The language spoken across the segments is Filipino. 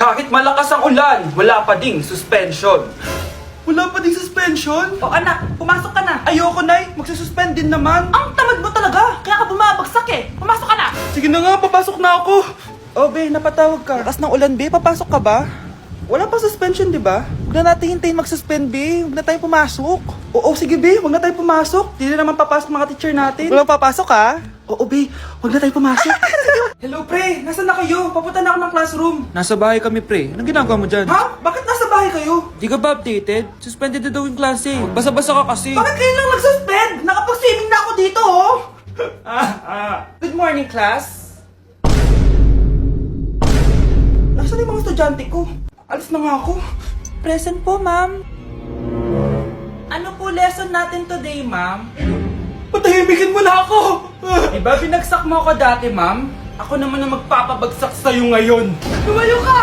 Kahit malakas ang ulan, wala pa ding suspension. Wala pa ding suspension? O anak, pumasok ka na. Ayoko, Nay. Magsususpend din naman. Ang tamad mo talaga. Kaya ka bumabagsak eh. Pumasok ka na. Sige na nga, papasok na ako. Oh, be, napatawag ka. Lakas ng ulan, be. Papasok ka ba? Wala pa suspension, di ba? Huwag na natin hintayin mag-suspend, be. Huwag na tayo pumasok. Oo, sige, be. Huwag na tayo pumasok. Di na naman papasok mga teacher natin. Wala papasok, ha? Oo, be. Huwag na tayo pumasok. Hello, pre. Nasaan na kayo? Papunta na ako ng classroom. Nasa bahay kami, pre. Anong ginagawa mo dyan? Ha? Bakit nasa bahay kayo? Di ka ba updated? Suspended na daw yung klase. Basa-basa ka kasi. Bakit kayo lang nag-suspend? Nakapag-swimming na ako dito, oh. Good morning, class. Nasaan yung mga estudyante ko? Alis na nga ako. Present po, ma'am. Ano po lesson natin today, ma'am? Patahimikin mo na ako! Diba binagsak mo ako dati, ma'am? Ako naman ang magpapabagsak sa'yo ngayon. Lumayo ka!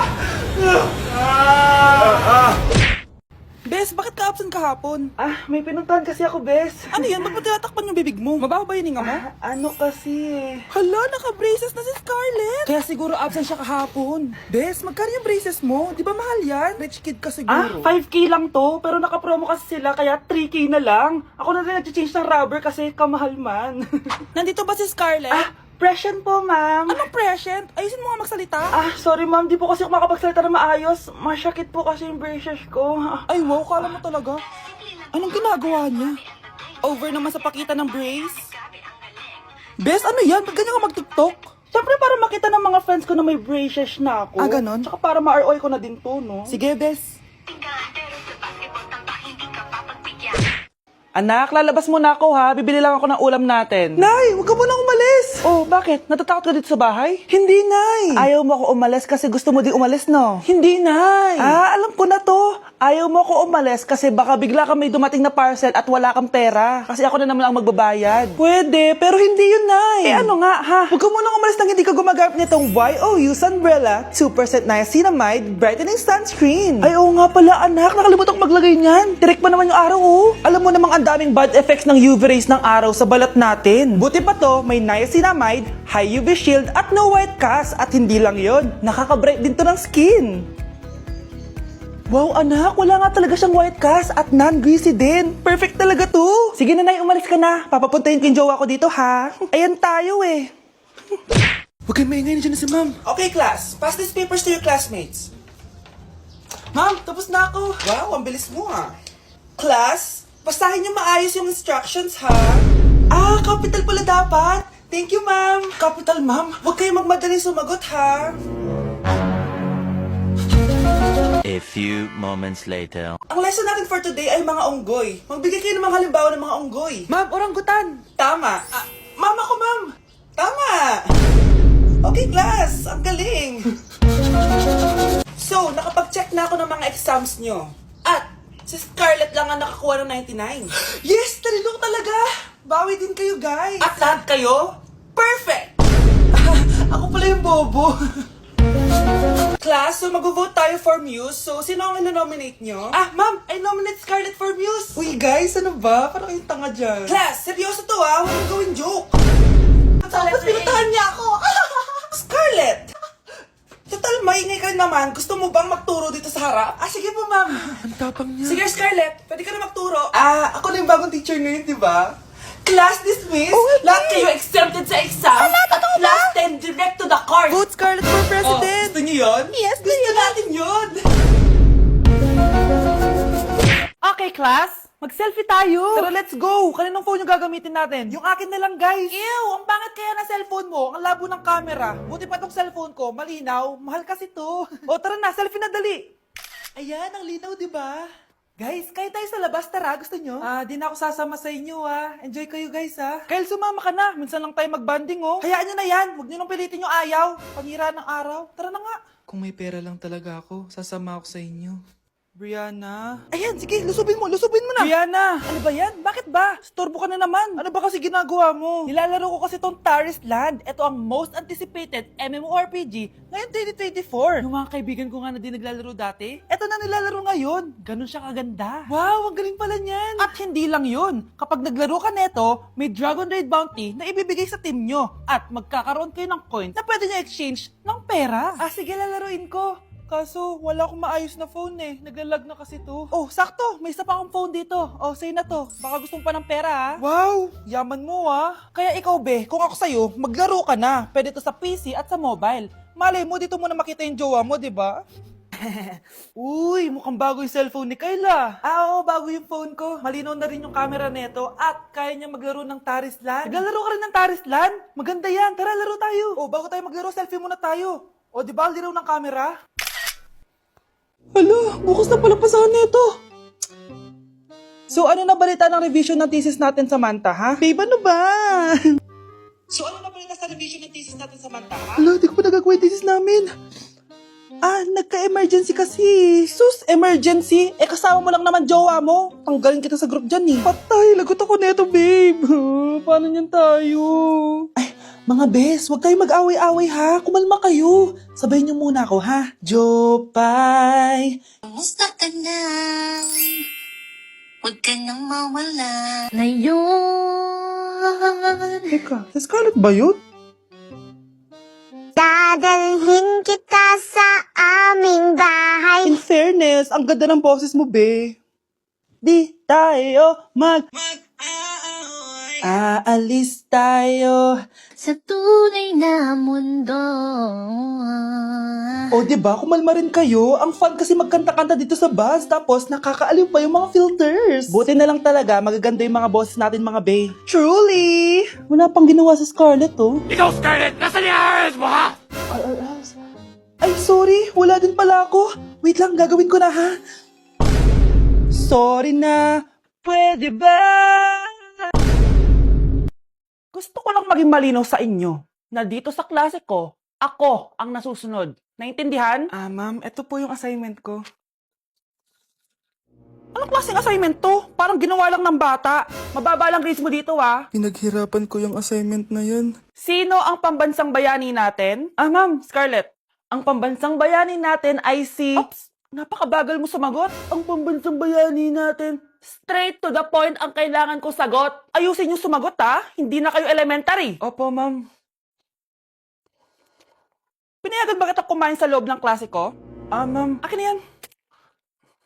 Bes, bakit ka absent kahapon? May pinuntahan kasi ako, Bes. Ano yan? Ba't mo tinatakpan yung bibig mo? Mababa ba yung hininga mo? Ano kasi Hala, naka-braces na si Scarlett. Kaya siguro absent siya kahapon. Bes, magkano yung braces mo? Di ba mahal yan? Rich kid ka siguro. 5K lang to, pero naka-promo kasi sila, kaya 3K na lang. Ako na rin nag-change ng rubber kasi kamahal man. Nandito ba si Scarlett? Present po, ma'am. Anong present? Ayusin mo nga magsalita. Sorry ma'am, di po kasi ako makapagsalita na maayos. Masyakit po kasi yung braces ko. Ay, wow, kala mo talaga. Anong ginagawa niya? Over naman sa pakita ng brace. Bes, ano yan? Ba't ganyan ka mag-tiktok? Siyempre para makita ng mga friends ko na may braces na ako. Ganon? Tsaka para ma-ROI ko na din to, no? Sige, Bes. Anak, lalabas muna ako ha. Bibili lang ako ng ulam natin. Nay, huwag ka munang umalis. Oh, bakit? Natatakot ka dito sa bahay? Hindi, Nay. Ayaw mo ako umalis kasi gusto mo di umalis, no? Hindi, Nay. Alam ko na to. Ayaw mo ako umalis kasi baka bigla ka may dumating na parcel at wala kang pera. Kasi ako na naman ang magbabayad. Pwede, pero hindi yun, Nay. Ano nga, ha? Huwag ka munang umalis nang hindi ka gumagamit nitong YOU Sunbrella 2% Niacinamide Brightening Sunscreen. Ay, oo nga pala, anak. Nakalimutan ko maglagay niyan. Direct pa naman yung araw, oh. Alam mo namang ang daming bad effects ng UV rays ng araw sa balat natin. Buti pa to, may niacinamide, high UV shield at no white cast. At hindi lang yon, nakaka-bright din to ng skin. Wow, anak, wala nga talaga siyang white cast at non-greasy din. Perfect talaga to. Sige na, Nay, umalis ka na. Papapuntahin ko yung jowa ko dito, ha? Ayan tayo, eh. Huwag kayo maingay, nandiyan na si ma'am. Okay, class. Pass these papers to your classmates. Ma'am, tapos na ako. Wow, ang bilis mo, ha? Class, basahin niyo maayos yung instructions, ha? Capital pala dapat. Thank you, ma'am. Capital, ma'am. Huwag kayo magmadaling sumagot, ha? A few moments later. Ang lesson natin for today ay mga unggoy. Magbigay kayo ng mga halimbawa ng mga unggoy. Ma'am, oranggutan. Tama. Ma'am ako, ma'am. Tama. Okay, class. Ang galing. So, nakapag-check na ako ng mga exams nyo. At, si Scarlett lang ang nakakuha ng 99. Yes! Talino talaga! Bawi din kayo, guys. At lahat kayo? Perfect! Ako pala yung bobo. Class, so mag-vote tayo for Muse. So, sino ang ino-nominate nyo? Ma'am, I nominate Scarlett for Muse. Uy, guys, ano ba? Parang yung tanga dyan. Class, seryoso to ha. Huwag mong gawin joke. Tapos pinuntahan niya ako. Scarlett! Total, maingay ka naman. Gusto mo bang magturo dito sa harap? Sige po, ma'am. Ang tapang niya. Sige, Scarlett. Pwede ka na magturo. Ako na yung bagong teacher ngayon, di ba? Class dismissed. Lahat kayo exempted sa exam. At class 10 direct to the court. Vote Scarlett for president. Gusto niyo yun? Yes, gusto natin yun. Okay, class. Mag-selfie tayo. Tara, let's go. Kaninong phone yung gagamitin natin? Yung akin na lang, guys. Ew, ang pangit kaya na cellphone mo. Ang labo ng camera. Buti pa tong cellphone ko. Malinaw. Mahal kasi to. O, tara na. Selfie na dali. Ayan, ang linaw, di ba? Guys, kayo tayo sa labas. Tara, gusto nyo? Di na ako sasama sa inyo, Enjoy kayo, guys, Kyle, sumama ka na. Minsan lang tayo mag-banding, oh. Hayaan nyo na yan. Huwag nyo nang pilitin yung ayaw. Pangira ng araw. Tara na nga. Kung may pera lang talaga ako, sasama ako sa inyo. Brianna? Ayan, sige, lusubin mo na. Brianna! Ano ba yan? Bakit ba? Storbo ka na naman. Ano ba kasi ginagawa mo? Nilalaro ko kasi tong Taris Land. Ito ang most anticipated MMORPG ngayon 2024. Yung mga kaibigan ko nga na din naglalaro dati, ito na nilalaro ngayon. Ganun siya kaganda. Wow, ang galing pala niyan. At hindi lang yun. Kapag naglaro ka neto, may Dragon Raid Bounty na ibibigay sa team nyo. At magkakaroon kayo ng coins na pwede nyo exchange ng pera. Sige, lalaruin ko. Kaso, wala akong maayos na phone eh. Naglalag na kasi to. Oh, sakto! May isa pa akong phone dito. Oh, sa'yo na to. Baka gusto mo pa ng pera ha. Wow! Yaman mo ha. Kaya ikaw be, kung ako sa'yo, maglaro ka na. Pwede to sa PC at sa mobile. Malay mo, dito mo na makita yung jowa mo, di ba? Uy, mukhang bago yung cellphone ni Kayla. Oo, bago yung phone ko. Malinaw na rin yung camera neto at kaya niya maglaro ng Tarislan. Naglalaro ka rin ng Tarislan? Maganda yan. Tara, laro tayo. Oh, bago tayo maglaro, selfie muna tayo. O, di ba, ang linaw ng camera? Hala, bukas na pala pasahan nito. So ano na balita ng revision ng thesis natin, Samantha, ha? Babe, ano ba? So ano na balita sa revision ng thesis natin, Samantha, ha? Hala, di ko pa nagagawa yung thesis namin. Nagka-emergency kasi. Sus, emergency? Kasama mo lang naman jowa mo. Tanggalin kita sa group dyan eh. Patay, lagot ako neto, babe. Paano niyan tayo? Ay, mga bes, huwag tayo mag-away-away ha. Kumalma kayo. Sabayin niyo muna ako ha. Jopay. Kumusta ka na? Huwag ka nang mawala. Ngayon, Teka, si Scarlett ba yun? dadalhin kita sa aming bahay. In fairness, ang ganda ng boses mo, be. Di tayo aalis tayo. Sa tunay na mundo. O, diba? Kumalma rin kayo. Ang fun kasi magkanta-kanta dito sa bus. Tapos, nakakaaliw pa yung mga filters. Buti na lang talaga, magaganda yung mga boses natin, mga bae. Truly! Wala pang ginawa sa Scarlett, oh. Ikaw, Scarlett! Nasaan yung RS mo, ha? Ay, sorry. Wala din pala ako. Wait lang, gagawin ko na, ha? Sorry na. Pwede ba? Gusto ko lang maging malinaw sa inyo na dito sa klase ko, ako ang nasusunod. Naintindihan? Ma'am, ito po yung assignment ko. Anong klaseng assignment to? Parang ginawa lang ng bata. Mababa lang grades mo dito, ha? Pinaghirapan ko yung assignment na yun. Sino ang pambansang bayani natin? Ma'am, Scarlett. Ang pambansang bayani natin ay si... Oops! Napakabagal mo sumagot. Ang pambansang bayani natin. Straight to the point ang kailangan ko sagot. Ayusin yung sumagot, ha? Hindi na kayo elementary. Opo, ma'am. Pinayagan ba kita kumain sa loob ng klase ko? Ma'am. Akin na yan.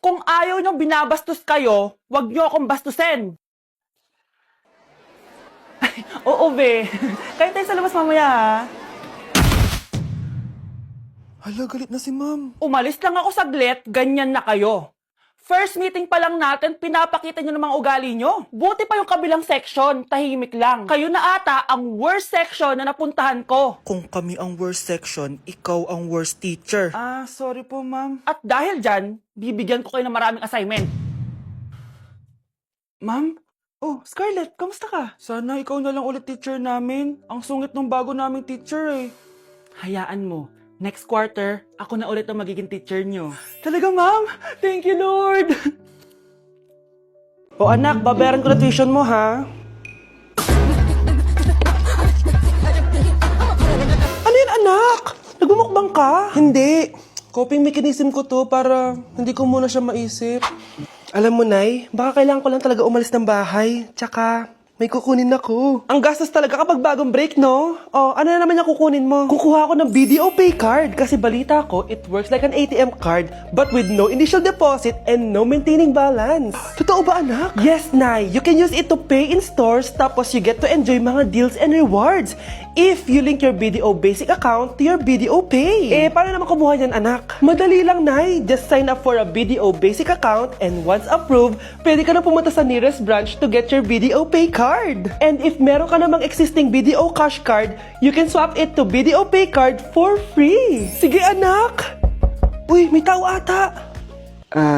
Kung ayaw niyong binabastos kayo, wag niyo akong bastusin. Oo, be. Kain tayo sa labas mamaya, ha? Hala, galit na si ma'am. Umalis lang ako saglit, ganyan na kayo. First meeting pa lang natin, pinapakita nyo ng mga ugali nyo. Buti pa yung kabilang section, tahimik lang. Kayo na ata ang worst section na napuntahan ko. Kung kami ang worst section, ikaw ang worst teacher. Sorry po, ma'am. At dahil dyan, bibigyan ko kayo ng maraming assignment. Ma'am? Oh, Scarlett, kamusta ka? Sana ikaw na lang ulit teacher namin. Ang sungit ng bago naming teacher eh. Hayaan mo. Next quarter, ako na ulit ang magiging teacher nyo. Talaga, ma'am? Thank you, Lord! O anak, babayaran ko na tuition mo, ha? Ano yan, anak? Nagmumukbang ka? Hindi. Coping mechanism ko to para hindi ko muna siya maisip. Alam mo, Nay, baka kailangan ko lang talaga umalis ng bahay. Tsaka... may kukunin ako. Ang gastos talaga kapag bagong break, no? Oh, ano na naman yung kukunin mo? Kukuha ako ng BDO Pay card kasi balita ko, it works like an ATM card but with no initial deposit and no maintaining balance. Totoo ba, anak? Yes, Nay. You can use it to pay in stores tapos you get to enjoy mga deals and rewards if you link your BDO Basic account to your BDO Pay. Paano naman kumuha yan, anak? Madali lang, Nay. Just sign up for a BDO Basic account and once approved, pwede ka na pumunta sa nearest branch to get your BDO Pay card. And if meron ka namang existing BDO Cash card, you can swap it to BDO Pay card for free. Sige, anak! Uy, may tao ata!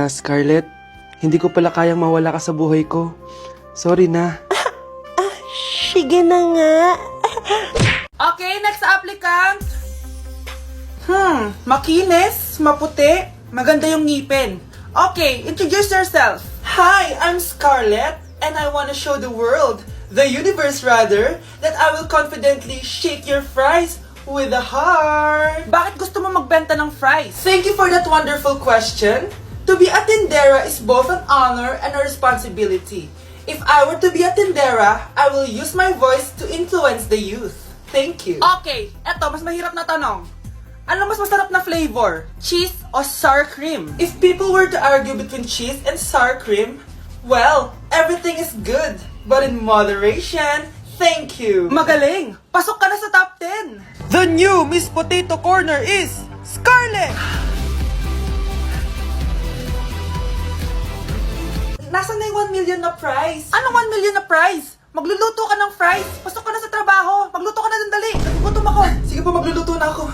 Scarlett, hindi ko pala kayang mawala ka sa buhay ko. Sorry na. Sige na nga. Okay, next applicant. Makinis, maputi, maganda yung ngipin. Okay, introduce yourself. Hi, I'm Scarlett, and I want to show the world, the universe rather, that I will confidently shake your fries with a heart. Bakit gusto mo magbenta ng fries? Thank you for that wonderful question. To be a tindera is both an honor and a responsibility. If I were to be a tindera, I will use my voice to influence the youth. Thank you. Okay, eto, mas mahirap na tanong. Ano mas masarap na flavor? Cheese o sour cream? If people were to argue between cheese and sour cream, well, everything is good. But in moderation, thank you. Magaling! Pasok ka na sa top 10! The new Miss Potato Corner is Scarlett! Nasaan na yung 1 million na prize? Anong 1 million na prize? Magluluto ka ng fries. Pasok ka na sa trabaho. Magluto ka na ng dali. Nagugutom ako. Sige po, magluluto na ako.